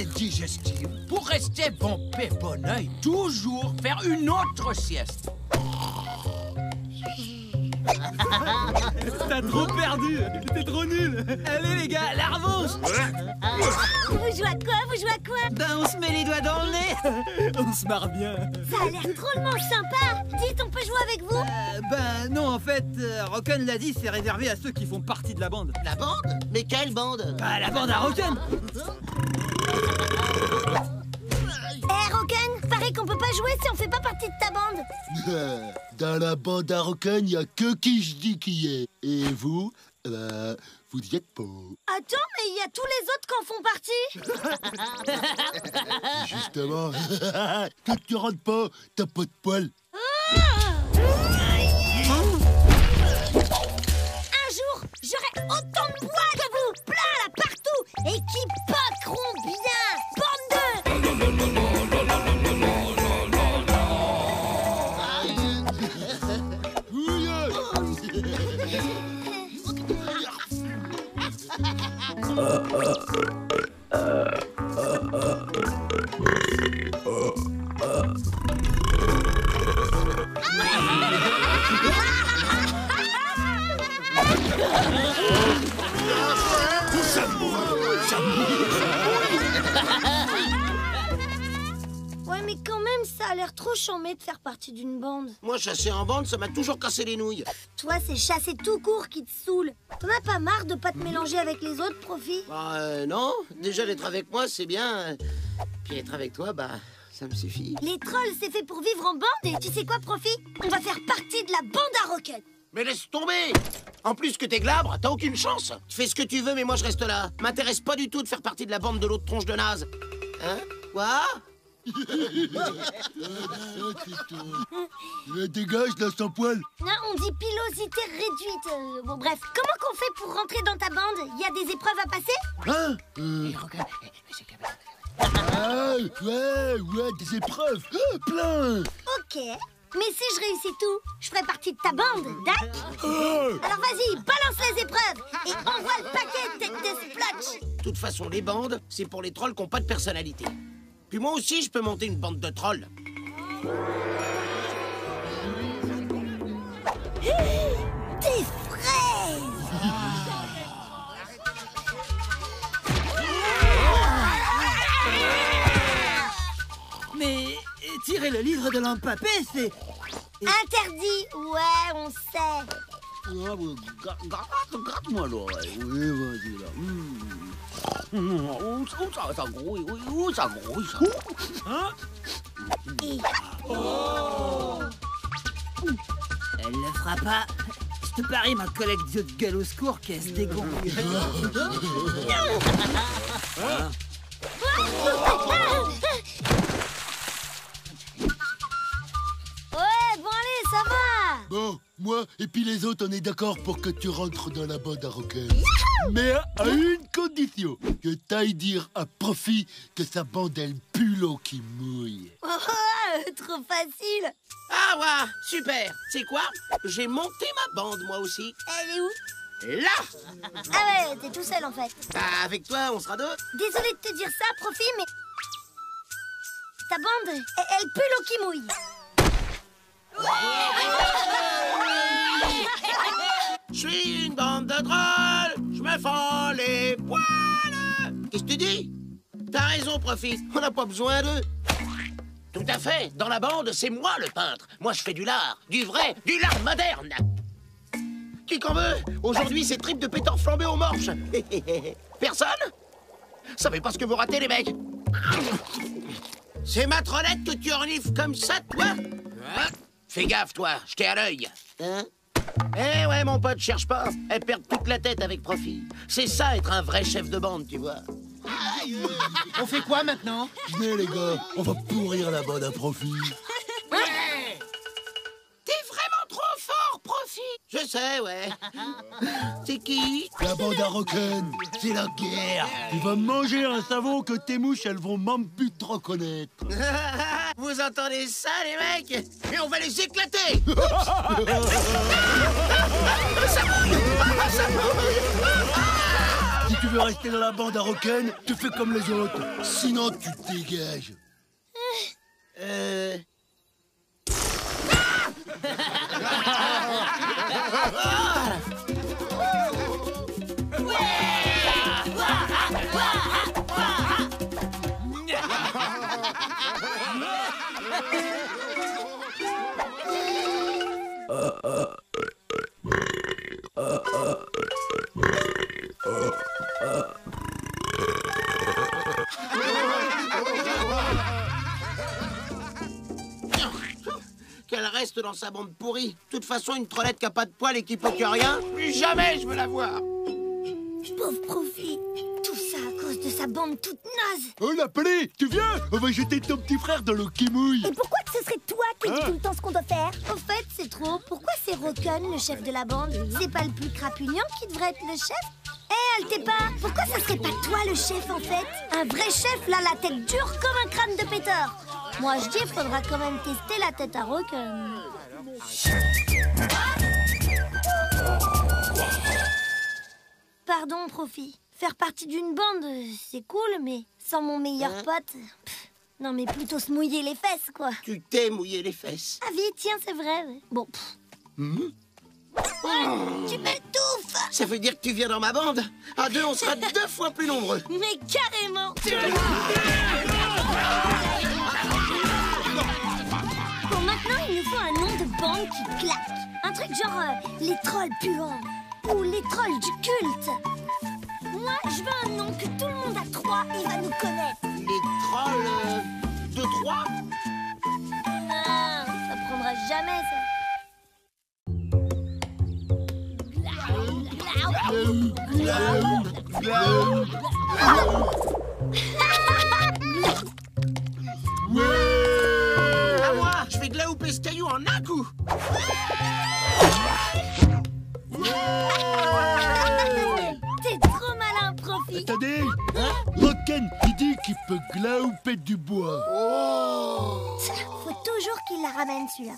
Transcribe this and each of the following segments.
faculté digestive pour rester bon paix, bon oeil, toujours faire une autre sieste. T'as trop perdu. T'es trop nul. Allez les gars, la revanche. Vous jouez à quoi? Vous jouez à quoi? Ben on se met les doigts dans le nez. On se marre bien. Ça a l'air drôlement sympa. Dites, on peut jouer avec vous? Ben non, en fait, Rocken l'a dit, c'est réservé à ceux qui font partie de la bande. La bande? Mais quelle bande? Bah la bande à Rocken. Rocken, paraît qu'on peut pas jouer si on fait pas partie de ta bande. Dans la bande à Rocken, y a que qui je dis qui est. Et vous, vous y êtes pas. Attends, mais il y a tous les autres qui en font partie. Justement, que tu rentres pas, t'as pas de poils. Un jour, j'aurai autant de poils que vous, plein là partout, et qui poqueront bien. Bande de... Ouais, mais quand même, ça a l'air trop chambé de faire partie d'une bande. Moi, chasser en bande, ça m'a toujours cassé les nouilles. Toi, c'est chasser tout court qui te saoule. T'en as pas marre de pas te mélanger avec les autres, Profi? Bah non, déjà d'être avec moi, c'est bien. Puis être avec toi, bah, ça me suffit. Les trolls, c'est fait pour vivre en bande, et tu sais quoi, Profi? On va faire partie de la bande à Rocken. Mais laisse tomber! En plus que t'es glabre, t'as aucune chance. Tu fais ce que tu veux, mais moi je reste là. M'intéresse pas du tout de faire partie de la bande de l'autre tronche de naze. Hein? Quoi? Dégage là sans poils. Non, on dit pilosité réduite. Bon, bref, comment qu'on fait pour rentrer dans ta bande? Il y a des épreuves à passer? Hein? Ah, ouais, des épreuves. Plein. Ok. Mais si je réussis tout, je ferai partie de ta bande, d'accord? Alors vas-y, balance les épreuves et envoie le paquet, tête de splotch. De toute façon, les bandes, c'est pour les trolls qui n'ont pas de personnalité. Puis moi aussi, je peux monter une bande de trolls. Des fraises! Mais tirer le livre de lampe papé, c'est... Interdit, ouais, on sait. Gratte-moi l'oreille. Oui, vas-y là. Ça grouille, ça grouille, ça. Hein? Et... Elle le fera pas. Je te parie, ma collègue Dieu de gueule au secours qu'elle se dégonfle. Ouais, bon allez, ça va. Bon, moi et puis les autres, on est d'accord pour que tu rentres dans la bande à Rocken. Mais à une condition, que t'ailles dire à Profi que sa bande, elle pue l'eau qui mouille. Oh, trop facile. Ah ouais, super. C'est quoi? J'ai monté ma bande, moi aussi. Elle est où? Là! Ah ouais, t'es tout seul en fait. Bah, avec toi, on sera deux. Désolée de te dire ça, Profi, mais... Ta bande, elle pue l'eau qui mouille. Je suis une bande de trolls, je me fends les poils. Qu'est-ce que tu dis? T'as raison, Profi, on n'a pas besoin d'eux. Tout à fait, dans la bande, c'est moi le peintre. Moi, je fais du lard, du vrai, du lard moderne. Qui qu'en veut? Aujourd'hui, c'est tripes de pétard flambé aux morches. Personne? Savez pas ce que vous ratez, les mecs. C'est ma trollette que tu renifles comme ça, toi? Fais gaffe, toi, je t'ai à l'œil. Hein? Eh ouais, mon pote, cherche pas. Elle perd toute la tête avec Profi. C'est ça, être un vrai chef de bande, tu vois. On fait quoi maintenant? Venez les gars, on va pourrir la bande à Profi. T'es vraiment trop fort, Profi. Je sais, ouais. C'est qui? La bande à Rocken, c'est la guerre. Tu vas manger un savon que tes mouches, elles vont même plus te reconnaître. Vous entendez ça, les mecs? Et on va les éclater. Tu tu veux rester dans la bande à Roken, tu fais comme les autres. Sinon, tu te dégages. Qu'elle reste dans sa bande pourrie. De toute façon, une trollette qui a pas de poils et qui peut que rien, plus jamais je veux la voir. Pauvre Profi. Tout ça à cause de sa bande toute naze. Oh, la Pelé, tu viens? On va jeter ton petit frère dans l'eau qui mouille. Et pourquoi que ce serait toi qui dis tout le temps ce qu'on doit faire? Au fait, c'est trop. Pourquoi c'est Roken, le chef de la bande? C'est pas le plus crapullant qui devrait être le chef? Hé, Altepa, pourquoi ça serait pas toi le chef, en fait? Un vrai chef, là, la tête dure comme un crâne de pétard. Moi, je dis, faudra quand même tester la tête à Roken. Pardon, Profi. Faire partie d'une bande, c'est cool, mais sans mon meilleur pote... Non, mais plutôt se mouiller les fesses, quoi. Tu t'es mouillé les fesses. Ah, vite, tiens, c'est vrai. Ouais. Bon. Tu m'étouffes. Ça veut dire que tu viens dans ma bande. À deux, on sera 2 fois plus nombreux. Mais carrément. Bon, maintenant, il nous faut un nom de bande qui claque. Un truc genre les trolls puants ou les trolls du culte. Moi, je veux un nom que tout le monde à 3, il va nous connaître. Les trolls de 3. Non, ça prendra jamais, ça. À moi, je vais glaouper ce caillou en un coup. T'es trop malin, Profi. Attendez, Roken, il dit qu'il peut glaouper du bois. Faut toujours qu'il la ramène, celui-là.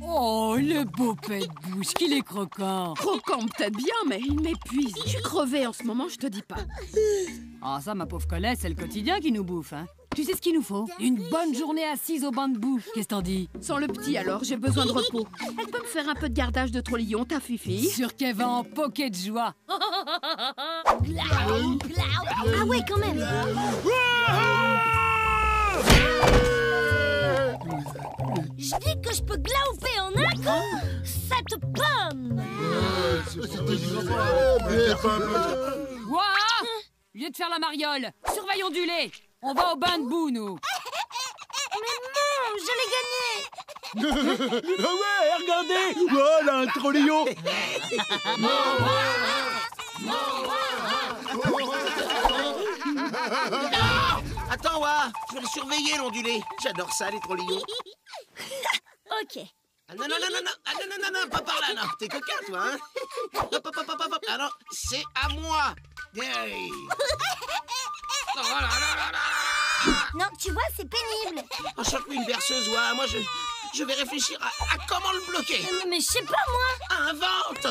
Oh, le beau pet de bouche, qu'il est croquant. Croquant peut-être bien, mais il m'épuise. Je suis crevée en ce moment, je te dis pas. Ah, ça, ma pauvre Colette, c'est le quotidien qui nous bouffe, hein. Tu sais ce qu'il nous faut? Une bonne journée assise au banc de boue. Qu'est-ce que t'en dis? Sans le petit alors, j'ai besoin de repos. Elle peut me faire un peu de gardage de Trollillon, ta Fifi? Sûr qu'elle va en poquet de joie. Ah ouais, quand même. Je dis que je peux glaouper en un coup cette pomme. Ouah! Au lieu de faire la mariole, surveillons du lait. On va au bain de boue, nous. Mais non, je l'ai gagné. Ah ouais, regardez, voilà un trollillon. Attends, Wa, je vais le surveiller, l'ondulé. J'adore ça, les trollillons. Ok. Ah, non, pas par là, non. T'es coquin, toi, hein. Hop. Ah non, c'est à moi. Hey. Oh là là. Non, tu vois, c'est pénible. Enchante-lui une berceuse, Wa. Moi, je vais réfléchir à comment le bloquer. Mais je sais pas, moi. Invente.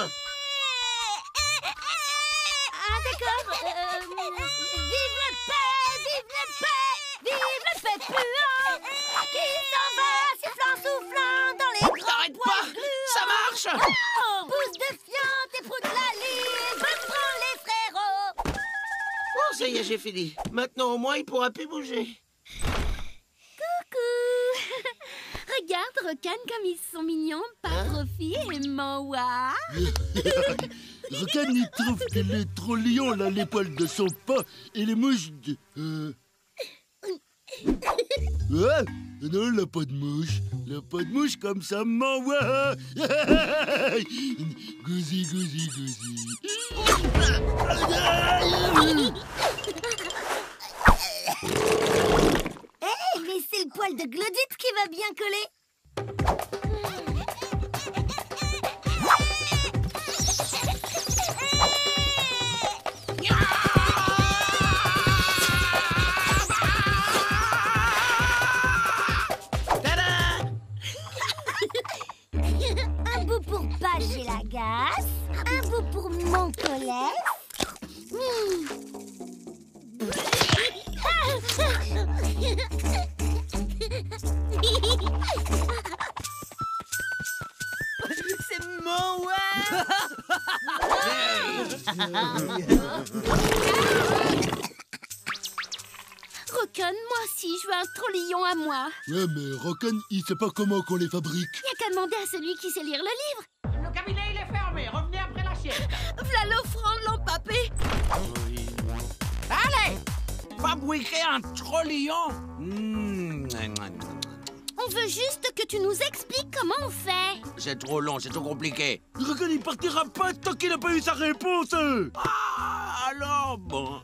Ah, d'accord. Vive la paix, vive le pet puant qui s'en va, sifflant, soufflant dans les grands T'arrêtes bois pas, gluants. ça marche. Oh, pousse de fiente et proute la ligne, je prends les frérots. Oh, ça y est, j'ai fini. Maintenant, au moins, il pourra plus bouger. Coucou. Regarde, Roken, comme ils sont mignons, pas Profi et Mawa. Roken, il trouve que les trollillons, là, les poils de son pas et les mouches de... Ah, non, là, pas de mouche. Là, pas de mouche comme ça m'envoie. Gousi. Mais c'est le poil de Glodite qui va bien coller. Tada! pas chez la gasse, un bout pour mon collègue. C'est mon ouais. Rocken, moi aussi, je veux un trollion à moi. Ouais, mais Rocken, il sait pas comment qu'on les fabrique. Y a qu'à demander à celui qui sait lire le livre. Le cabinet, il est fermé. Revenez après la sieste. V'là l'offrande, l'empapé. Allez, fabriquer un trollion. On veut juste que tu nous expliques comment on fait. C'est trop long, c'est trop compliqué. Rocken, il partira pas tant qu'il n'a pas eu sa réponse. Ah, alors, bon,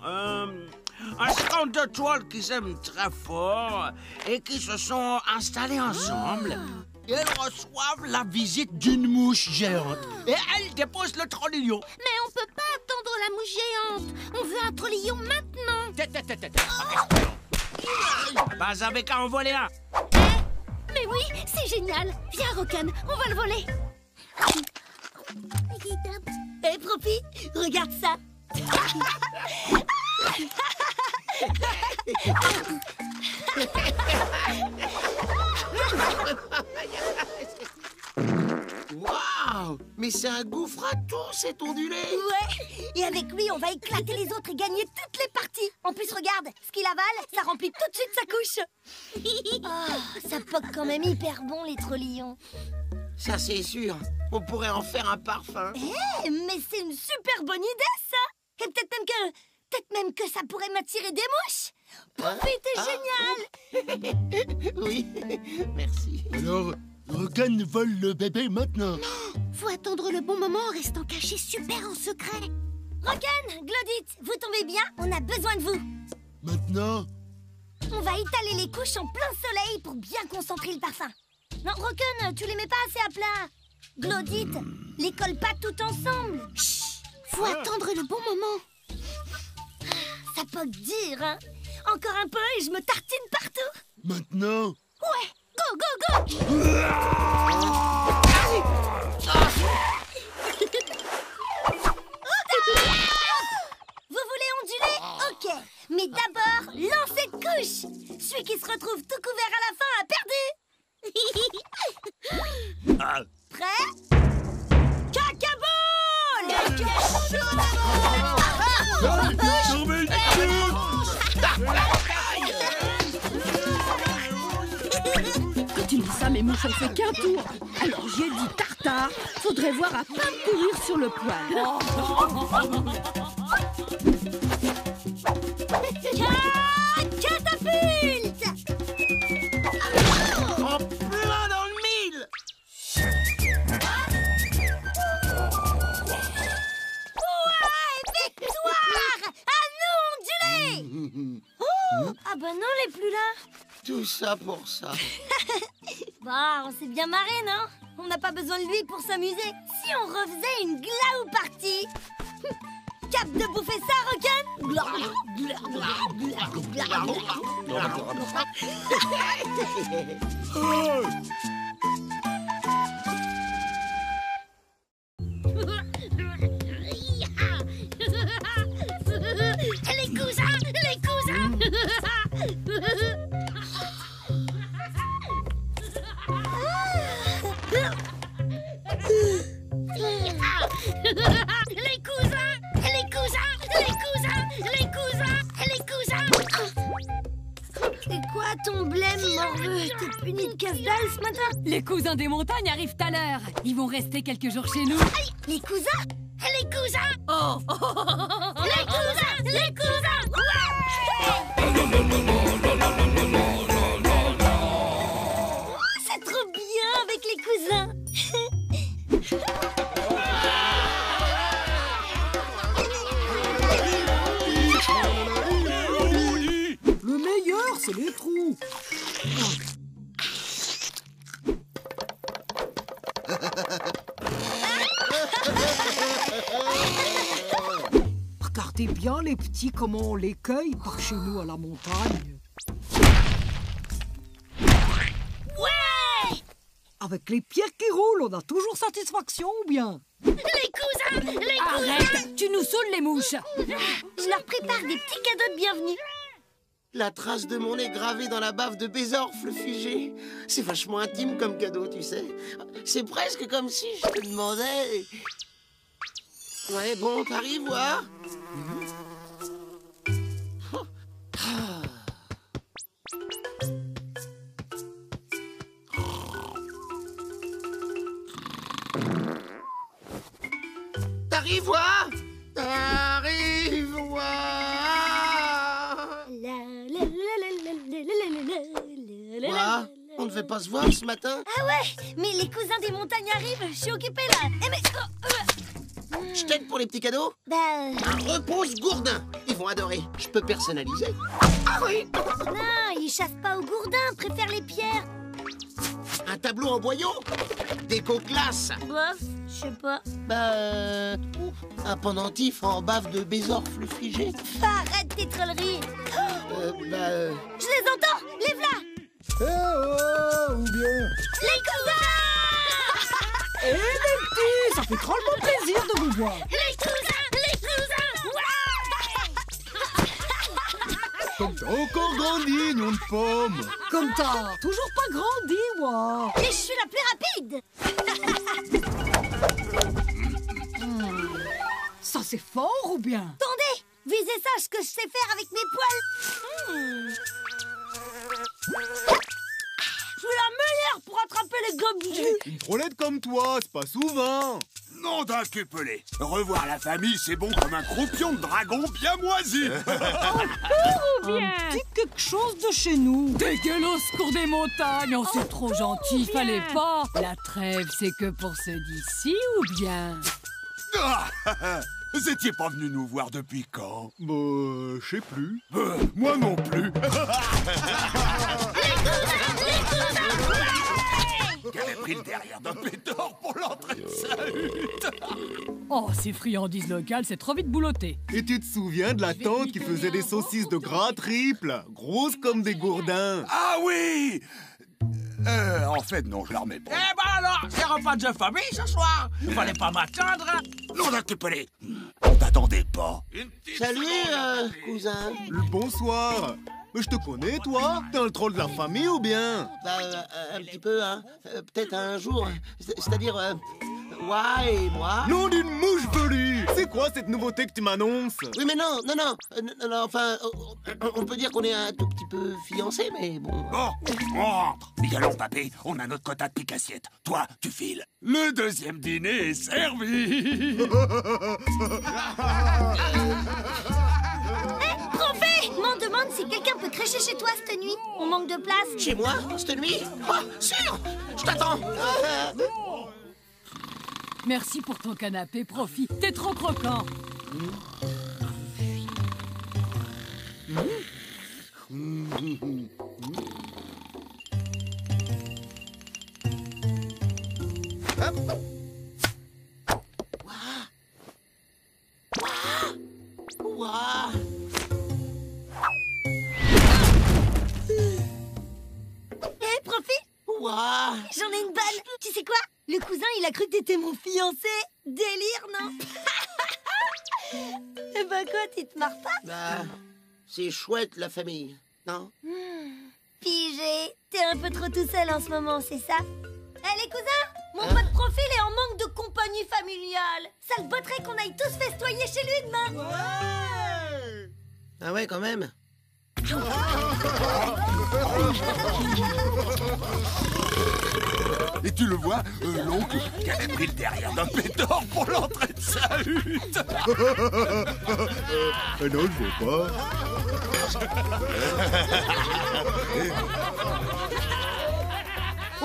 un second de toiles qui s'aiment très fort et qui se sont installés ensemble. Et elles reçoivent la visite d'une mouche géante. Et elles déposent le trollion. Mais on peut pas attendre la mouche géante. On veut un trollion maintenant. Pas avec un voler un. Mais oui, c'est génial. Viens, Rocken, on va le voler. Hé, Profi, regarde ça. Waouh! Mais c'est un gouffre à tout, cet ondulé! Ouais, et avec lui, on va éclater les autres et gagner toutes les parties. En plus, regarde, ce qu'il avale, ça remplit tout de suite sa couche. Oh, ça poque quand même hyper bon, les trollions. Ça, c'est sûr. On pourrait en faire un parfum. Eh, mais c'est une super bonne idée, ça. Et peut-être même que ça pourrait m'attirer des mouches. Profi, t'es génial. Oui, merci. Alors, Rocken vole le bébé maintenant. Faut attendre le bon moment en restant caché super en secret. Rocken, Glodit, vous tombez bien, on a besoin de vous. Maintenant, On va étaler les couches en plein soleil pour bien concentrer le parfum. Non, Rocken, tu les mets pas assez à plat. Glodit, les colle pas tout ensemble. Chut, faut attendre le bon moment. Ça poque dur, hein. Encore un peu et je me tartine partout. maintenant. Ouais, go, go, go. Vous voulez onduler? Ok. Mais d'abord, lancez de couche. Celui qui se retrouve tout couvert à la fin a perdu. Prêt? Cacabole! Quand tu me dis ça, mes mouches ont fait qu'un tour. Alors j'ai dit tartare, faudrait voir à pas courir sur le poil. Catapulte! En plein dans le mille! Ouais, victoire! À nous, ondulés! Oh! Ah bah non, les plus là. Tout ça pour ça. Bah, on s'est bien marré, non? On n'a pas besoin de lui pour s'amuser. Si on refaisait une glaou party. Cap de bouffer ça, Rocken? Les cousins, les cousins. Les cousins, les cousins, les cousins, les cousins, les cousins. C'est quoi ton blême, morveux? T'es puni de casse-dalle ce matin? Les cousins des montagnes arrivent à l'heure. Ils vont rester quelques jours chez nous. Les cousins? Les cousins. Oh, Les cousins, les cousins. C'est trop bien avec les cousins. Le meilleur, c'est les trous. Regardez bien les petits, comment on les cueille par chez nous à la montagne. Ouais. avec les pieds qui roulent, on a toujours satisfaction ou bien? Les cousins! Les cousins! Arrête, tu nous saoules les mouches. Je leur prépare des petits cadeaux de bienvenue. La trace de mon nez gravée dans la bave de Bézorfle figé. C'est vachement intime comme cadeau, tu sais. C'est presque comme si je te demandais... Ouais, bon, t'arrives, voir. T'arrives, voir. T'arrives, voir. Quoi? On ne devait pas se voir ce matin? Ah ouais, mais les cousins des montagnes arrivent, je suis occupée là. Eh mais... Je t'aide pour les petits cadeaux? Un repose gourdin. Ils vont adorer. Je peux personnaliser. Ah oui! Non, ils chassent pas au gourdin, préfèrent les pierres. Un tableau en boyau? Déco classe. Bof, je sais pas. Un pendentif en bave de Bézorfle figé. Arrête tes trolleries. Je les entends, les v'là. Ou bien... Les cousins! Eh les petits, ça fait drôlement plaisir de vous voir. Les cousins! Les cousins! Comme t'as encore grandi, nion de pomme. Comme t'as toujours pas grandi, moi. Et je suis la plus rapide. Ça c'est fort ou bien? Attendez, visez ça, ce que je sais faire avec mes poils. Je suis la meilleure pour attraper les gobelins. Une drôlette comme toi, c'est pas souvent. Non d'un cupelé. Revoir la famille, c'est bon comme un croupion de dragon bien moisi. Un petit quelque chose de chez nous. Dégueulasse cours des montagnes, oh c'est trop gentil, fallait pas. La trêve, c'est que pour ceux d'ici ou bien? Vous étiez pas venu nous voir depuis quand? Je sais plus. Moi non plus. Qui avait pris le derrière d'un pétard pour l'entrée de sa hutte. Oh, ces friandises locales, c'est trop vite boulotté. Et tu te souviens de la tante qui faisait des saucisses de gras triple, grosses comme des gourdins? Ah oui. En fait, non, je la remets pas. Eh ben alors, c'est repas de famille ce soir. Fallait pas m'attendre. Non d'un cupelé. On t'attendait pas. Salut, cousin. Bonsoir. Mais je te connais, toi? T'es un troll de la famille ou bien? Un petit peu, hein. Peut-être un jour. C'est-à-dire, ouais, et moi. Nom d'une mouche velue! C'est quoi cette nouveauté que tu m'annonces? Oui, mais non, enfin, on peut dire qu'on est un tout petit peu fiancés, mais bon. Bon, on rentre. Y allons, papé, on a notre quota de pique-assiette. Toi, tu files. Le deuxième dîner est servi. Profé, m'en demande si quelqu'un peut crècher chez toi cette nuit. On manque de place. Chez moi, cette nuit? Oh, sûr. Je t'attends. Merci pour ton canapé, Profi. T'es trop croquant. Eh, Profé, j'en ai une bonne. Tu sais quoi? Le cousin, il a cru que t'étais mon fiancé. Délire, non? Eh ben quoi, tu te marres pas? C'est chouette, la famille, non? Pigé, t'es un peu trop tout seul en ce moment, c'est ça? Eh les cousins, mon pote Profil est en manque de compagnie familiale. Ça le botterait qu'on aille tous festoyer chez lui demain. Ouais. Ah ouais, quand même. Et tu le vois, l'oncle qui avait pris le derrière d'un pétard pour l'entrée de sa hutte. Non, je vois pas.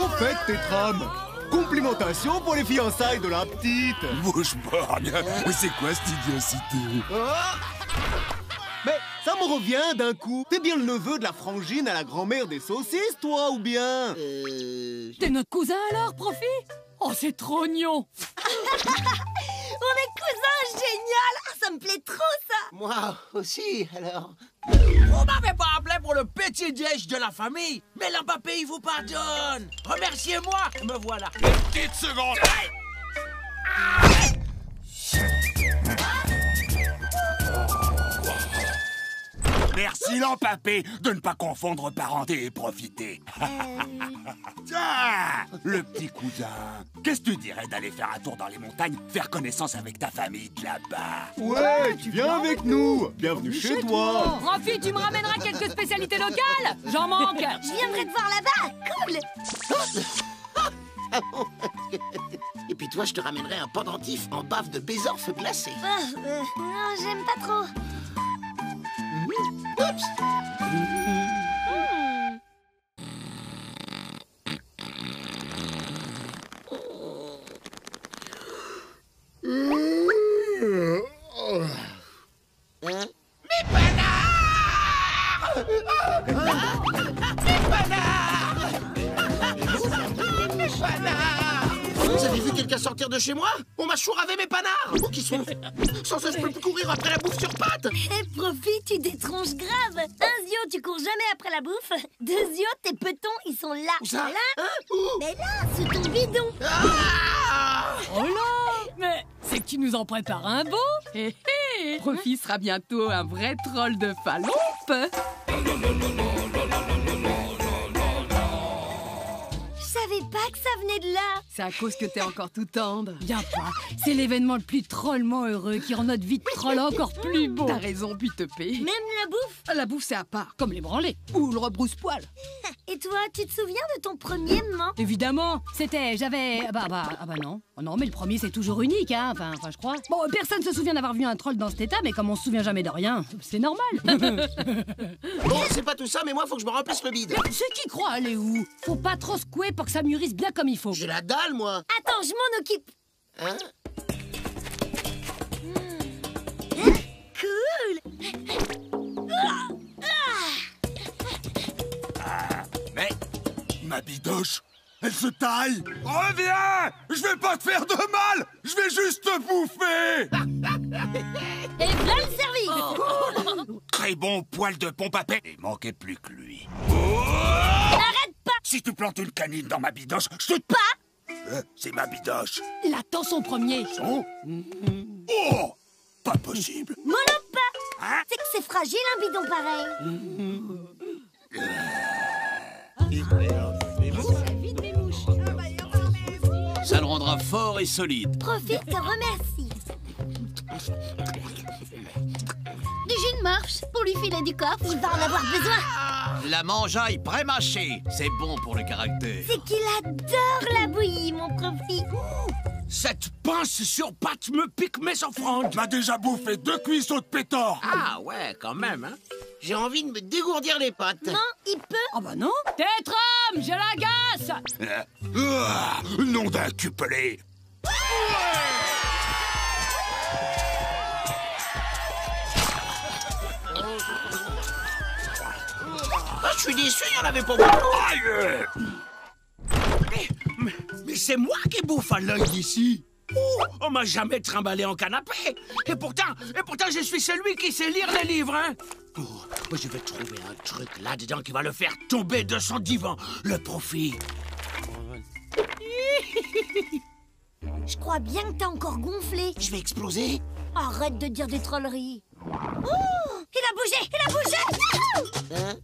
Au fait, Tétram, complimentation pour les fiançailles de la petite. Bouche borgne. Mais c'est quoi cette idiocité? Mais ça me revient d'un coup. T'es bien le neveu de la frangine à la grand-mère des saucisses, toi, ou bien? T'es notre cousin alors, Profi? Oh, c'est trop mignon. On est cousins, génial. Ah, ça me plaît trop, ça. Moi aussi, alors. Vous m'avez pas appelé pour le petit déj de la famille, mais là, papé, il vous pardonne. Remerciez-moi, me voilà. Petite seconde. Merci l'empapé de ne pas confondre parenté et profiter. Tiens, le petit cousin, qu'est-ce que tu dirais d'aller faire un tour dans les montagnes, faire connaissance avec ta famille de là-bas? Ouais, tu viens avec nous. Bienvenue chez toi. Rafi, tu me ramèneras quelques spécialités locales? J'en manque. Je viendrai te voir là-bas. Cool. Et puis toi, je te ramènerai un pendentif en bave de bézorfe glacé. Non, j'aime pas trop. Oups. Hein? Mes panards! Mes panards! Mes panards! Vous avez vu quelqu'un sortir de chez moi? On m'a chouravé mes panards! Oh, qui sont... Sans ça, je peux plus courir après la bouffe sur pattes! Et profite, tu détronches grave. Un zio, tu cours jamais après la bouffe. Deux zio, tes petons, ils sont là. Où ça? Là. Hein? Où? Mais là, sous ton bidon. Ah! Oh là! Mais c'est que tu nous en prépares un beau. Hé hé! Profi sera bientôt un vrai troll de Falompe. Je savais pas que ça venait de là. C'est à cause que t'es encore tout tendre. Viens pas, c'est l'événement le plus trollement heureux qui rend notre vie de troll encore plus beau. T'as raison, Pitepé. Même la bouffe. La bouffe, c'est à part, comme les branlés ou le rebrousse-poil. Et toi, tu te souviens de ton premier moment? Évidemment, j'avais... bah non. Oh non, mais le premier, c'est toujours unique, hein. Enfin, je crois. Bon, personne se souvient d'avoir vu un troll dans cet état, mais comme on se souvient jamais de rien, c'est normal. Bon, c'est pas tout ça, mais moi, faut que je me remplisse le bide. C'est qui croit aller où? Faut pas trop secouer pour que ça mûrisse bien comme il faut. J'ai la dalle, moi. Attends, je m'en occupe. Hein? Cool. Mais ma bidoche, elle se taille. Reviens! Je vais pas te faire de mal. Je vais juste te bouffer. Et plein de service. Très bon poil de pompe à paix. Il manquait plus que lui. N'arrête pas. Si tu plantes une canine dans ma bidoche, je te... Pas. C'est ma bidoche. Il attend son premier. Son? Oh! Pas possible. Moi non pas. Hein? C'est que c'est fragile un bidon pareil. Ça le rendra fort et solide. Profite, te remercie. Du jus de marche pour lui filer du corps. Il va en avoir besoin. La mangeaille pré-mâchée, c'est bon pour le caractère. C'est qu'il adore la bouillie, mon profit. Cette pince sur patte me pique mes offrandes. M'a déjà bouffé 2 cuisseaux de pétard. Ah ouais, quand même, hein. J'ai envie de me dégourdir les pattes. Non, il peut. Oh bah non. Tétram, j'ai la gasse. Nom d'un cupelé. Ah, je suis déçu, il y en avait pas beaucoup. Aïe! Mais c'est moi qui bouffe à l'œil d'ici. Oh, on m'a jamais trimballé en canapé. Et pourtant, je suis celui qui sait lire les livres, hein. Oh, je vais trouver un truc là-dedans qui va le faire tomber de son divan. Le profit. Je crois bien que t'as encore gonflé. Je vais exploser. Arrête de dire des trolleries. Oh, il a bougé, il a bougé. Hein?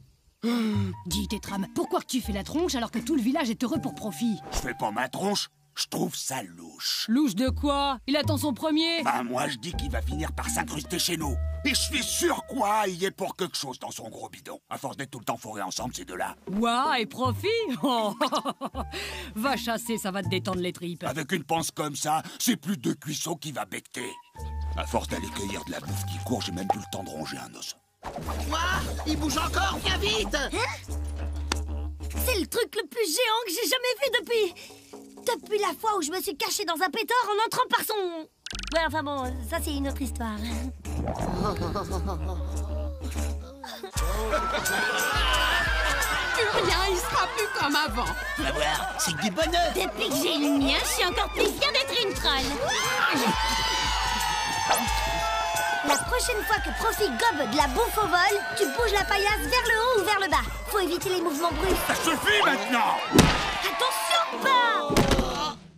Dis, Tétram, pourquoi que tu fais la tronche alors que tout le village est heureux pour Profit? Je fais pas ma tronche. Je trouve ça louche. Louche de quoi? Il attend son premier. Bah moi je dis qu'il va finir par s'incruster chez nous. Et je suis sûr quoi, il y est pour quelque chose dans son gros bidon. À force d'être tout le temps fourrés ensemble, ces deux-là. Ouah, et Profit? Oh, va chasser, ça va te détendre les tripes. Avec une panse comme ça, c'est plus de cuisseaux qui va becter. À force d'aller cueillir de la bouffe qui court, j'ai même plus le temps de ronger un os. Quoi? Il bouge encore, viens vite. C'est le truc le plus géant que j'ai jamais vu depuis la fois où je me suis cachée dans un pétard en entrant par son... Ouais, enfin bon, ça c'est une autre histoire. Plus rien, il sera plus comme avant. Tu vas voir, c'est que du bonheur. Depuis que j'ai le mien, je suis encore plus fière d'être une troll. La prochaine fois que Profi gobe de la bouffe au vol, tu bouges la paillasse vers le haut ou vers le bas. Faut éviter les mouvements brusques. Ça suffit maintenant! Attention, pas!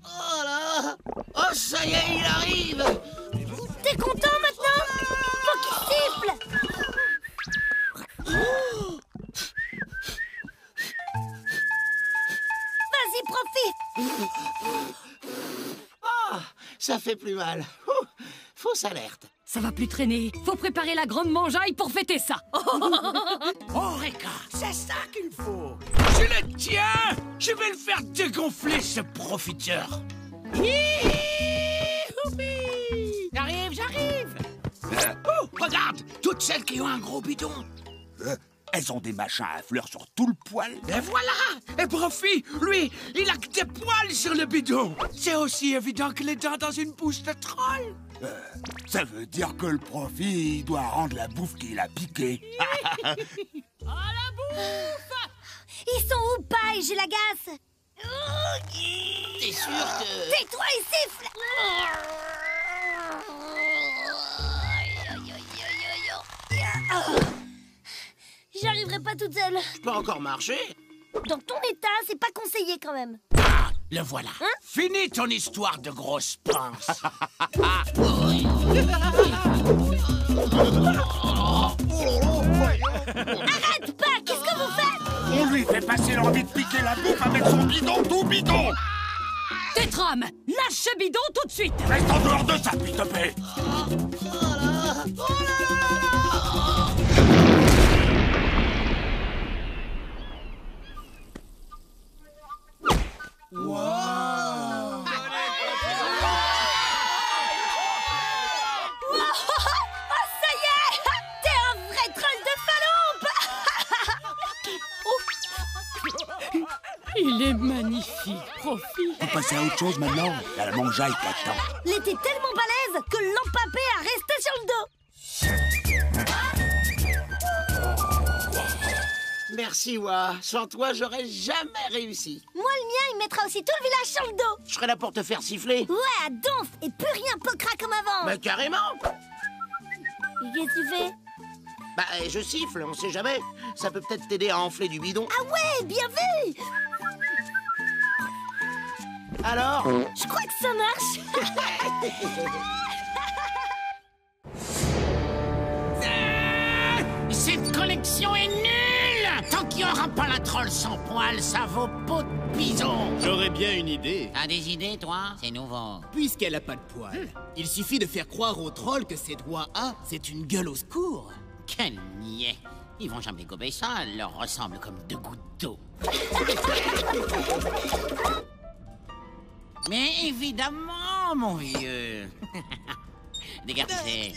Oh là! Oh, ça y est, il arrive! T'es content maintenant? Faut qu'il siffle! Vas-y, Profi! Oh, ça fait plus mal. Ouh, fausse alerte. Ça va plus traîner. Faut préparer la grande mangeaille pour fêter ça. Eureka, c'est ça qu'il faut. Je le tiens. Je vais le faire dégonfler, ce profiteur. J'arrive. Oh, regarde, toutes celles qui ont un gros bidon. Elles ont des machins à fleurs sur tout le poil. Et voilà. Et Profi, lui, il a que des poils sur le bidon. C'est aussi évident que les dents dans une bouche de troll. Ça veut dire que le Profi il doit rendre la bouffe qu'il a piquée. À la bouffe. Ils sont où, Paille? J'ai la gasse. T'es sûr que... Tais-toi et siffle! J'y arriverai pas toute seule. Je peux encore marcher? Dans ton état, c'est pas conseillé quand même. Ah, le voilà. Hein? Fini ton histoire de grosse pince. Arrête pas! Qu'est-ce que vous faites? On lui fait passer l'envie de piquer la bouffe avec son bidon tout bidon. Tétram, lâche ce bidon tout de suite. Reste en dehors de ça, s'il te plaît. Il est magnifique, Profi. On peut passer à autre chose maintenant. Il y a la mangeaille qui attend. Il était tellement balèze que l'empapé a resté sur le dos. Merci, Wa. Sans toi, j'aurais jamais réussi. Moi, le mien, il mettra aussi tout le village sur le dos. Je serais là pour te faire siffler. Ouais, à donf. Et plus rien poquera comme avant. Mais carrément. Et qu'est-ce que tu fais? Bah, je siffle, on sait jamais. Ça peut peut-être t'aider à enfler du bidon. Ah ouais, bien vu. Alors? Je crois que ça marche. Cette collection est nulle. Tant qu'il n'y aura pas la troll sans poil, ça vaut pot de bison. J'aurais bien une idée. T'as des idées, toi? C'est nouveau. Puisqu'elle a pas de poils, il suffit de faire croire au troll que ses doigts A, c'est une gueule au secours. Quel niais. Ils vont jamais gober ça, elle leur ressemble comme deux gouttes d'eau. Mais évidemment, mon vieux. Dégardez.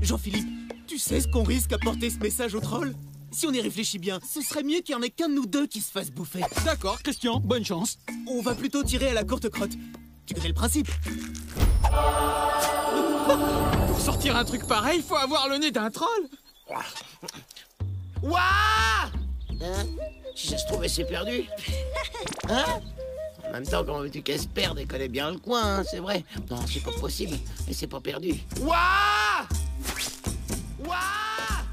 Jean-Philippe, tu sais ce qu'on risque à porter ce message au troll? Si on y réfléchit bien, ce serait mieux qu'il n'y en ait qu'un de nous deux qui se fasse bouffer. D'accord, Christian, bonne chance. On va plutôt tirer à la courte crotte. Tu connais le principe? Pour sortir un truc pareil, faut avoir le nez d'un troll. Ouah! Hein? Si ça se trouvait, c'est perdu. Hein? En même temps, comment veux-tu qu'elle se perde? Elle connaît bien le coin, hein, c'est vrai. Non, c'est pas possible. Mais c'est pas perdu. Ouah! Ouah!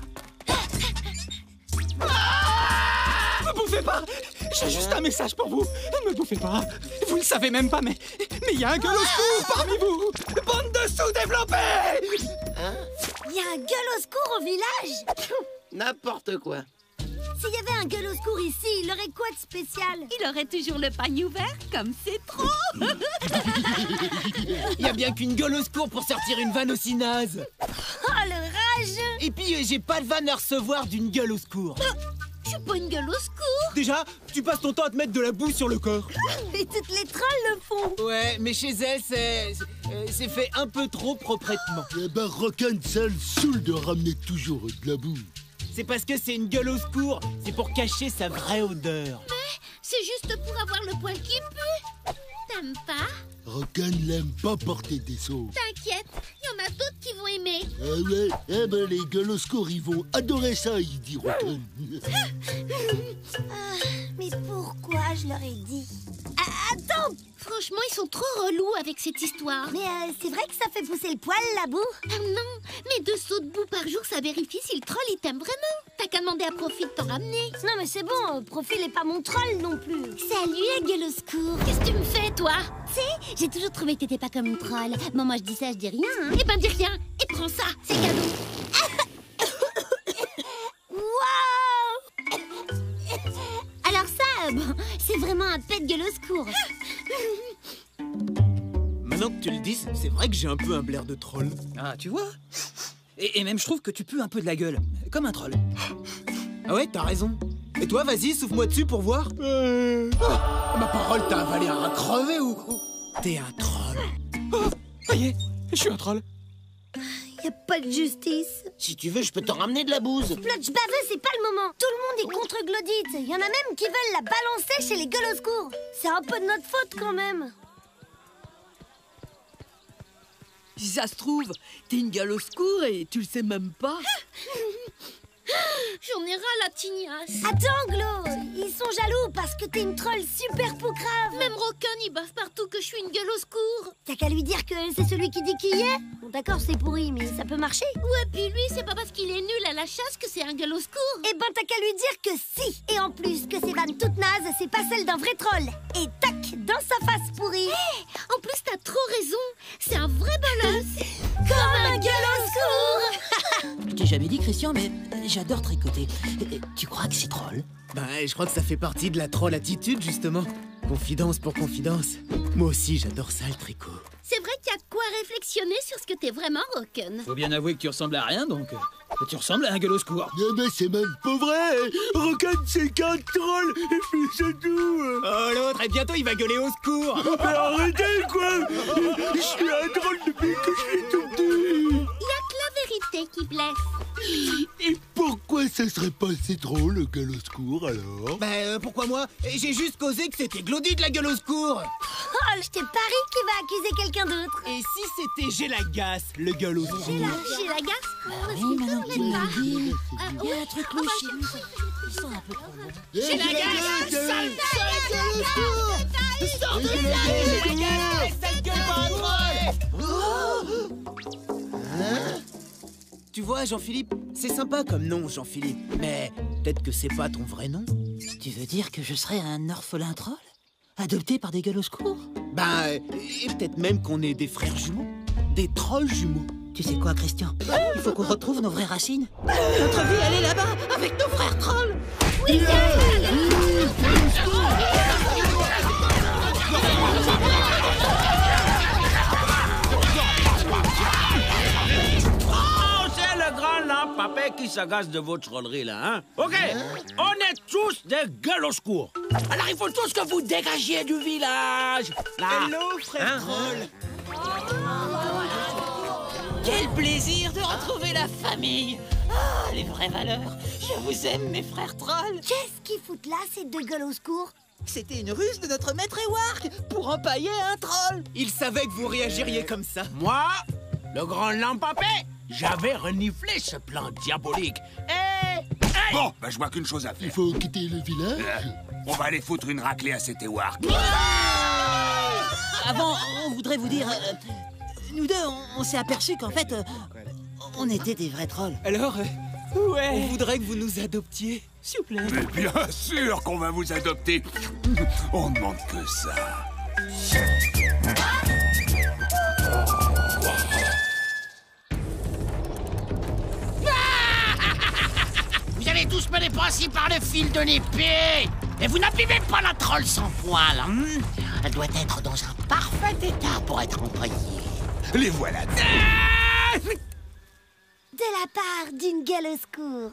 Ne me bouffez pas. J'ai juste un message pour vous. Ne me bouffez pas. Vous le savez même pas, mais il y a un gueule au secours parmi vous. Bande de sous-développés. Hein? Il y a un gueule au secours au village. N'importe quoi. S'il y avait un gueule au secours ici, il aurait quoi de spécial? Il aurait toujours le pagne ouvert, comme c'est trop. Il y a bien qu'une gueule au secours pour sortir une vanne aussi naze. Oh, le rageux! Et puis, j'ai pas de vanne à recevoir d'une gueule au secours. Je suis pas une gueule au secours. Déjà, tu passes ton temps à te mettre de la boue sur le corps. Et toutes les trolls le font. Ouais, mais chez elle, c'est fait un peu trop proprement. Eh ben, Rocan, ça le saoule de ramener toujours de la boue. C'est parce que c'est une gueule au secours. C'est pour cacher sa vraie odeur. Mais c'est juste pour avoir le poil qui pue. T'aimes pas? Rocan n'aime pas porter des sauts. T'inquiète, il y en a d'autres qui vont aimé. Ah ouais, eh ben les gueules au secours, ils vont adorer ça, il dit Rotten. Mais pourquoi je leur ai dit? Attends! Franchement, ils sont trop relous avec cette histoire. Mais c'est vrai que ça fait pousser le poil, la boue? Ah non, mais 2 sauts de boue par jour, ça vérifie si le troll il t'aime vraiment. T'as qu'à demander à Profit de t'en ramener. Non mais c'est bon, Profil est pas mon troll non plus. Salut, la gueule au secours. Qu'est-ce que tu me fais, toi? Tu sais, j'ai toujours trouvé que t'étais pas comme une troll. Bon, moi je dis ça, je dis rien. Hein. Eh ben, dis rien. Et prends ça, c'est cadeau. Waouh! Alors ça, bon, c'est vraiment un pet gueule au secours. Maintenant que tu le dis, c'est vrai que j'ai un peu un blaire de troll. Ah, tu vois? Et même je trouve que tu pues un peu de la gueule, comme un troll. Ah ouais, t'as raison. Et toi, vas-y, souffle-moi dessus pour voir. Ma parole, t'as avalé un rat crevé ou... T'es un troll. Oh, ça y est, je suis un troll. Y a pas de justice. Si tu veux, je peux t'en ramener de la bouse. Plotch baveux, c'est pas le moment. Tout le monde est contre Glodite. Y en a même qui veulent la balancer chez les gueules au secours. C'est un peu de notre faute quand même. Si ça se trouve, t'es une gueule au secours et tu le sais même pas. J'en ai ras la tignasse. Attends, Glo, ils sont jaloux parce que t'es une troll super poucrave. Même Rocken, il baffe partout que je suis une gueule au secours. T'as qu'à lui dire que c'est celui qui dit qui y est. Bon, d'accord, c'est pourri, mais ça peut marcher. Ouais, puis lui, c'est pas parce qu'il est nul à la chasse que c'est un gueule au secours. Eh ben, t'as qu'à lui dire que si. Et en plus, que ces vannes toutes nazes, c'est pas celle d'un vrai troll. Et tac, dans sa face pourrie. En plus, t'as trop raison. C'est un vrai bolos. Comme un gueule au secours. Je t'ai jamais dit, Christian, mais j'adore tricoter. Tu crois que c'est troll? Bah, je crois que ça fait partie de la troll attitude, justement. Confidence pour confidence. Moi aussi, j'adore ça, le tricot. C'est vrai qu'il y a de quoi réflexionner sur ce que t'es vraiment, Rocken. Faut bien avouer que tu ressembles à rien, donc... tu ressembles à un gueule au secours. Mais c'est même pas vrai. Rocken, c'est qu'un troll. Et puis c'est tout. Oh, l'autre, et bientôt, il va gueuler au secours. Mais arrêtez, quoi. Je suis un troll depuis que je suis tout petit. Il y a que la vérité qui blesse. Et pourquoi ça serait pas assez drôle, le gueule au secours, alors? Bah, pourquoi moi? J'ai juste causé que c'était Glody de la gueule au secours. Oh, je te parie qu'il va accuser quelqu'un d'autre. Et si c'était Gélagasse, le gueule au secours? J'ai la gasse. Oui, maintenant que tu me le dis, il y a un truc louche enfin, chez lui. Il sent un peu trop bon. J'ai la gasse, sale gueule au secours. Sale gueule par un troll. Tu vois, Jean-Philippe, c'est sympa comme nom, Jean-Philippe. Mais peut-être que c'est pas ton vrai nom. Tu veux dire que je serais un orphelin troll? Adopté par des gueules au secours? Bah, et peut-être même qu'on est des frères jumeaux. Des trolls jumeaux. Tu sais quoi, Christian? Il faut qu'on retrouve nos vraies racines. Notre vie, elle est là-bas, avec nos frères trolls. Oui, Papé qui s'agace de vos trolleries là, hein? Ok, on est tous des gueules au secours. Alors il faut tous que vous dégagiez du village. Là. Hello, frère troll. Quel plaisir de retrouver la famille. Ah, les vraies valeurs. Je vous aime, mes frères trolls. Qu'est-ce qu'ils foutent là, ces deux gueules au secours? C'était une ruse de notre maître Ewark pour empailler un troll. Il savait que vous réagiriez comme ça. Moi, le grand Lampapé, j'avais reniflé ce plan diabolique. Bon, bah je vois qu'une chose à faire. Il faut quitter le village. On va aller foutre une raclée à cet Ewark. Avant, on voudrait vous dire... nous deux, on s'est aperçu qu'en fait, on était des vrais trolls. Alors, ouais, on voudrait que vous nous adoptiez, s'il vous plaît. Mais bien sûr qu'on va vous adopter. On ne demande que ça. Vous allez tous me dépasser par le fil de l'épée. Et vous n'abîmez pas la troll sans poil. Elle doit être dans un parfait état pour être employée. Les voilà. De la part d'une gueule au secours.